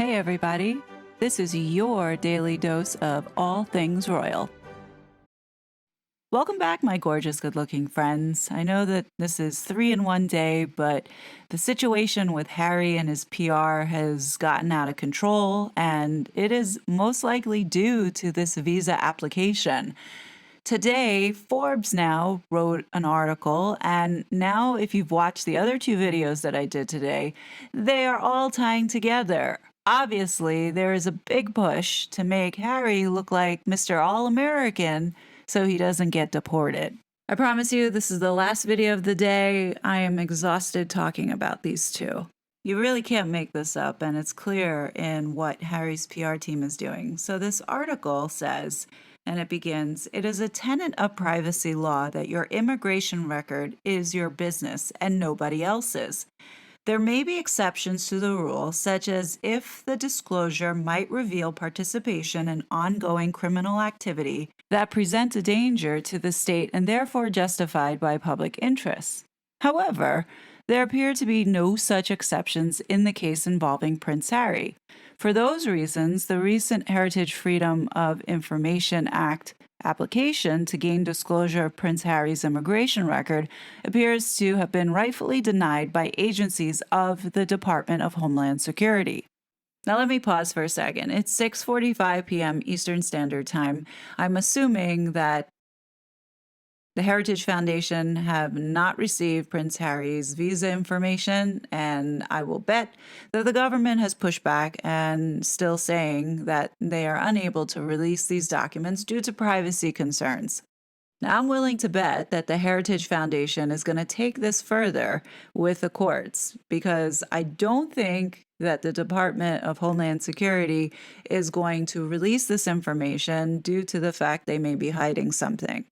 Hey everybody, this is your daily dose of all things royal. Welcome back, my gorgeous, good-looking friends. I know that this is 3 in 1 day, but the situation with Harry and his PR has gotten out of control, and it is most likely due to this visa application. Today, Forbes now wrote an article, and now if you've watched the other two videos that I did today, they are all tying together. Obviously, there is a big push to make Harry look like Mr. All-American so he doesn't get deported. I promise you, this is the last video of the day. I am exhausted talking about these two. You really can't make this up, and it's clear in what Harry's PR team is doing. So this article says, and it begins, "It is a tenet of privacy law that your immigration record is your business and nobody else's. There may be exceptions to the rule, such as if the disclosure might reveal participation in ongoing criminal activity that present a danger to the state and therefore justified by public interest. However, there appear to be no such exceptions in the case involving Prince Harry. For those reasons, the recent Heritage Freedom of Information Act application to gain disclosure of Prince Harry's immigration record appears to have been rightfully denied by agencies of the Department of Homeland Security." Now let me pause for a second. It's 6:45 p.m. Eastern Standard Time. I'm assuming that the Heritage Foundation have not received Prince Harry's visa information, and I will bet that the government has pushed back and still saying that they are unable to release these documents due to privacy concerns. Now, I'm willing to bet that the Heritage Foundation is going to take this further with the courts because I don't think that the Department of Homeland Security is going to release this information due to the fact they may be hiding something.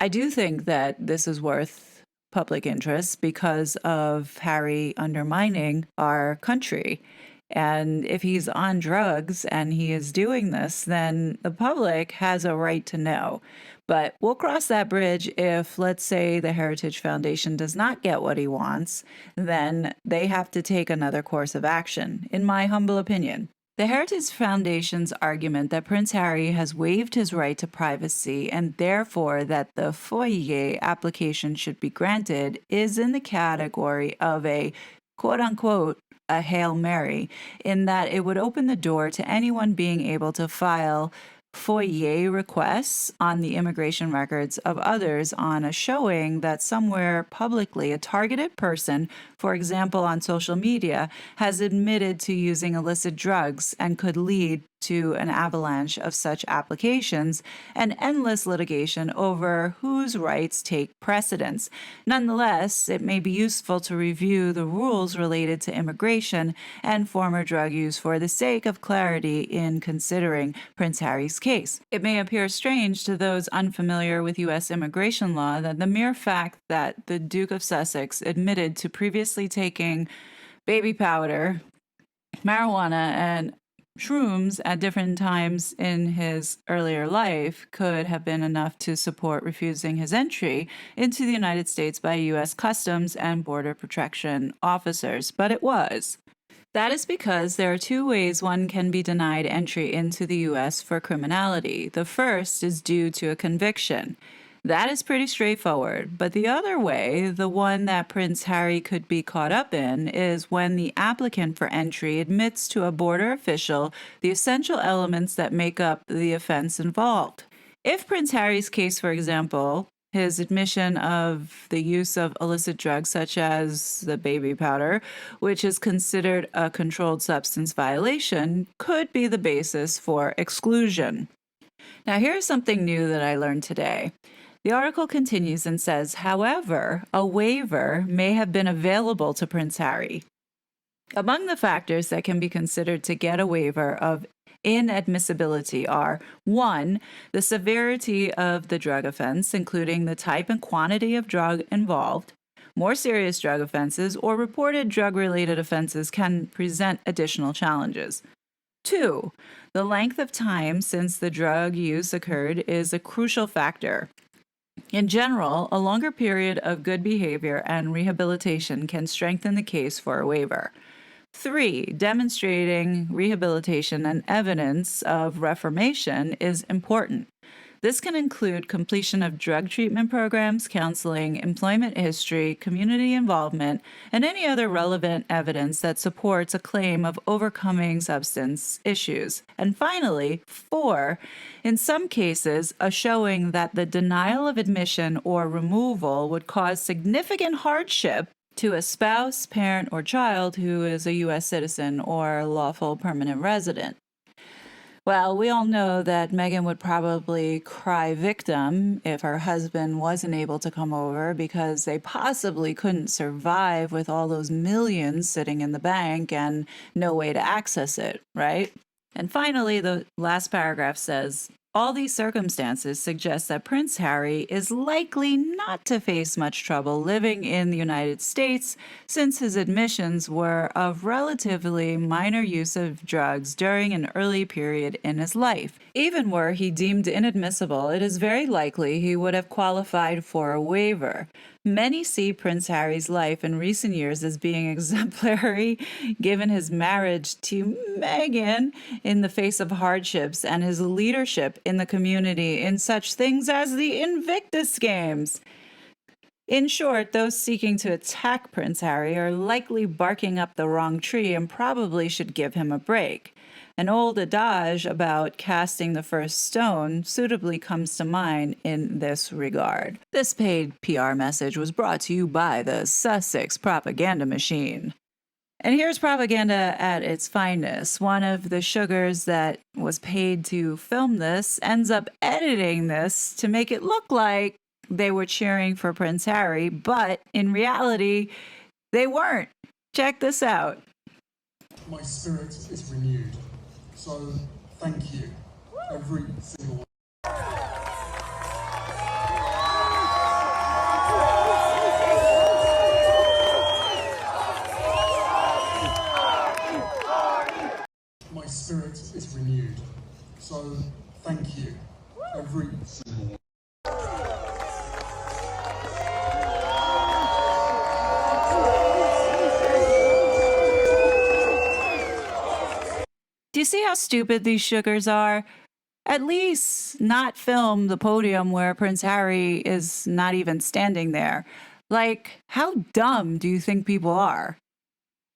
I do think that this is worth public interest because of Harry undermining our country. And if he's on drugs and he is doing this, then the public has a right to know. But we'll cross that bridge if, let's say, the Heritage Foundation does not get what he wants, then they have to take another course of action, in my humble opinion. The Heritage Foundation's argument that Prince Harry has waived his right to privacy and therefore that the FOIA application should be granted is in the category of a quote-unquote a Hail Mary, in that it would open the door to anyone being able to file FOIA requests on the immigration records of others on a showing that somewhere publicly a targeted person, for example on social media, has admitted to using illicit drugs and could lead to an avalanche of such applications and endless litigation over whose rights take precedence. Nonetheless, it may be useful to review the rules related to immigration and former drug use for the sake of clarity in considering Prince Harry's case. It may appear strange to those unfamiliar with U.S. immigration law that the mere fact that the Duke of Sussex admitted to previously taking baby powder, marijuana, and shrooms at different times in his earlier life could have been enough to support refusing his entry into the United States by U.S. Customs and Border Protection officers, but it was. That is because there are two ways one can be denied entry into the U.S. for criminality. The first is due to a conviction. That is pretty straightforward. But the other way, the one that Prince Harry could be caught up in, is when the applicant for entry admits to a border official the essential elements that make up the offense involved. If Prince Harry's case, for example, his admission of the use of illicit drugs such as the baby powder, which is considered a controlled substance violation, could be the basis for exclusion. Now, here's something new that I learned today. The article continues and says, however, a waiver may have been available to Prince Harry. Among the factors that can be considered to get a waiver of inadmissibility are 1. The severity of the drug offense, including the type and quantity of drug involved. More serious drug offenses or reported drug-related offenses can present additional challenges. 2. The length of time since the drug use occurred is a crucial factor. In general, a longer period of good behavior and rehabilitation can strengthen the case for a waiver. 3, demonstrating rehabilitation and evidence of reformation is important. This can include completion of drug treatment programs, counseling, employment history, community involvement, and any other relevant evidence that supports a claim of overcoming substance issues. And finally, 4, in some cases, a showing that the denial of admission or removal would cause significant hardship to a spouse, parent, or child who is a U.S. citizen or lawful permanent resident. Well, we all know that Megan would probably cry victim if her husband wasn't able to come over because they possibly couldn't survive with all those millions sitting in the bank and no way to access it, right? And finally, the last paragraph says, all these circumstances suggest that Prince Harry is likely not to face much trouble living in the United States since his admissions were of relatively minor use of drugs during an early period in his life. Even were he deemed inadmissible, it is very likely he would have qualified for a waiver. Many see Prince Harry's life in recent years as being exemplary, given his marriage to Meghan in the face of hardships and his leadership in the community in such things as the Invictus Games. In short, those seeking to attack Prince Harry are likely barking up the wrong tree and probably should give him a break. An old adage about casting the first stone suitably comes to mind in this regard. This paid PR message was brought to you by the Sussex propaganda machine. And here's propaganda at its finest. One of the sugars that was paid to film this ends up editing this to make it look like they were cheering for Prince Harry, but in reality, they weren't. Check this out. My spirit is renewed. So, thank you, every single one. My spirit is renewed. So, thank you, every single one. Do you see how stupid these sugars are? At least not film the podium where Prince Harry is not even standing there. Like, how dumb do you think people are?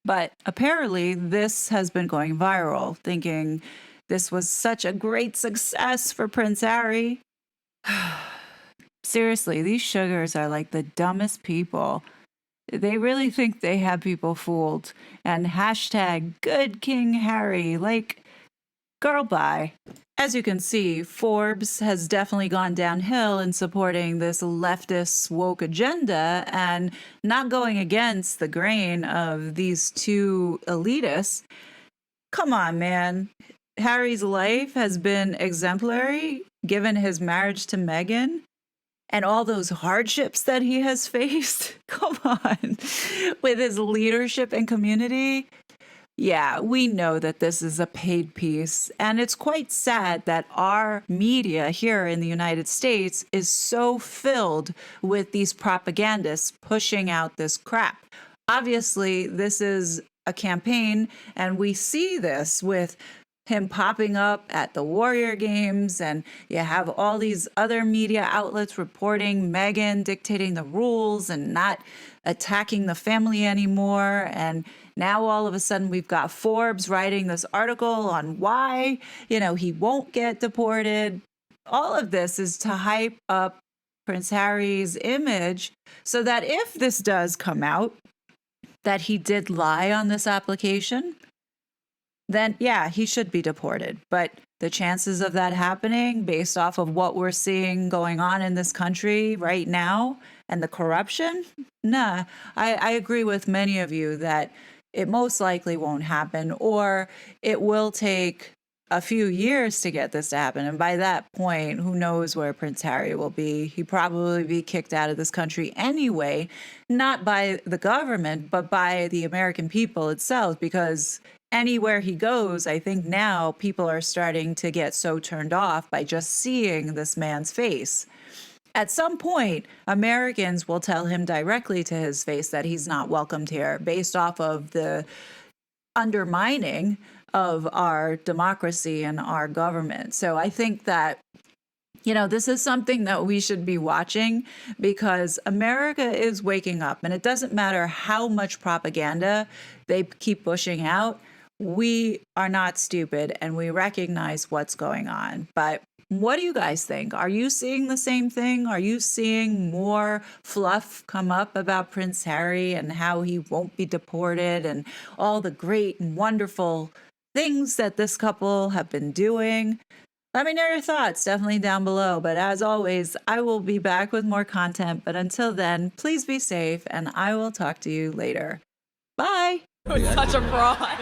But apparently, this has been going viral, thinking this was such a great success for Prince Harry. Seriously, these sugars are like the dumbest people. They really think they have people fooled. And hashtag good King Harry, like, girl, bye. As you can see, Forbes has definitely gone downhill in supporting this leftist woke agenda and not going against the grain of these two elitists. Come on, man. Harry's life has been exemplary given his marriage to Meghan and all those hardships that he has faced. Come on. With his leadership and community. Yeah, we know that this is a paid piece, and it's quite sad that our media here in the United States is so filled with these propagandists pushing out this crap. Obviously, this is a campaign, and we see this with him popping up at the Warrior Games, and you have all these other media outlets reporting Meghan dictating the rules and not attacking the family anymore. And now all of a sudden we've got Forbes writing this article on why, he won't get deported. All of this is to hype up Prince Harry's image so that if this does come out, that he did lie on this application, then yeah, he should be deported. But the chances of that happening based off of what we're seeing going on in this country right now and the corruption, nah, I agree with many of you that it most likely won't happen, or it will take a few years to get this to happen. And by that point, who knows where Prince Harry will be? He'd probably be kicked out of this country anyway, not by the government, but by the American people itself, because anywhere he goes, I think now people are starting to get so turned off by just seeing this man's face. At some point, Americans will tell him directly to his face that he's not welcomed here based off of the undermining of our democracy and our government. So I think that, this is something that we should be watching, because America is waking up, and it doesn't matter how much propaganda they keep pushing out. We are not stupid, and we recognize what's going on. But what do you guys think? Are you seeing the same thing? Are you seeing more fluff come up about Prince Harry and how he won't be deported and all the great and wonderful things that this couple have been doing? Let me know your thoughts, definitely down below. But as always, I will be back with more content. But until then, please be safe, and I will talk to you later. Bye. Such a fraud.